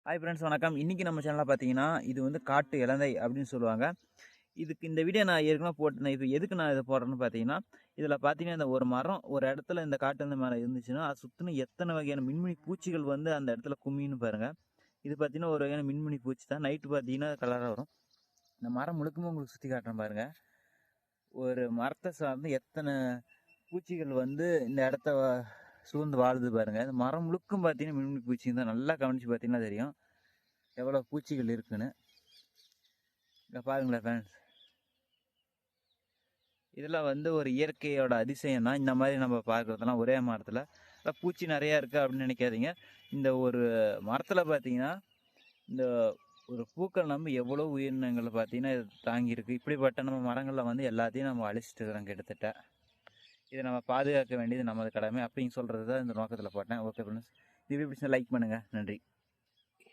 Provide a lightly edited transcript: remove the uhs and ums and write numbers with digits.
Hi friends வணக்கம். இன்றைக்கி நம்ம சேனலில் பார்த்தீங்கன்னா, இது வந்து காட்டு இலந்தை அப்படின்னு சொல்லுவாங்க. இதுக்கு இந்த வீடியோ நான் ஏற்கனவே போட்டேன். இப்போ எதுக்கு நான் இதை போடுறேன்னு பார்த்தீங்கன்னா, இதில் பார்த்தீங்கன்னா இந்த ஒரு மரம் ஒரு இடத்துல இந்த காட்டு இலந்தை மரம் இருந்துச்சுன்னா, அது சுற்றின எத்தனை வகையான மின்மினி பூச்சிகள் வந்து அந்த இடத்துல கும்மின்னு பாருங்கள். இது பார்த்தீங்கன்னா ஒரு வகையான மின்மினி பூச்சி தான். நைட்டு பார்த்தீங்கன்னா கலராக வரும். இந்த மரம் முழுக்கமே உங்களுக்கு சுற்றி காட்டுறேன் பாருங்கள். ஒரு மரத்தை சார்ந்து எத்தனை பூச்சிகள் வந்து இந்த இடத்த சூழ்ந்து வாழுது பாருங்கள். இந்த மரம் முழுக்கும் பார்த்தீங்கன்னா மின்மினி பூச்சி தான். நல்லா கவனித்து பார்த்தீங்கன்னா தெரியும் எவ்வளோ பூச்சிகள் இருக்குன்னு. இங்கே பாருங்களேன் ஃப்ரெண்ட்ஸ், இதெல்லாம் வந்து ஒரு இயற்கையோட அதிசயம் தான். இந்த மாதிரி நம்ம பார்க்குறதெல்லாம் ஒரே மரத்தில் பூச்சி நிறையா இருக்குது அப்படின்னு நினைக்காதீங்க. இந்த ஒரு மரத்தில் பார்த்தீங்கன்னா இந்த ஒரு பூக்கள் நம்ம எவ்வளோ உயிரினங்களை பார்த்தீங்கன்னா இது தாங்கியிருக்கு. இப்படிப்பட்ட நம்ம மரங்களில் வந்து எல்லாத்தையும் நம்ம அழிச்சிட்டு இருக்கிறோம் கிட்டத்தட்ட. இதை நம்ம பாதுகாக்க வேண்டியது நமது கடமை அப்படின்னு சொல்கிறது தான் இந்த நோக்கத்தில் போட்டேன். ஓகே ஃப்ரெண்ட்ஸ், இது எப்படி லைக் பண்ணுங்கள். நன்றி.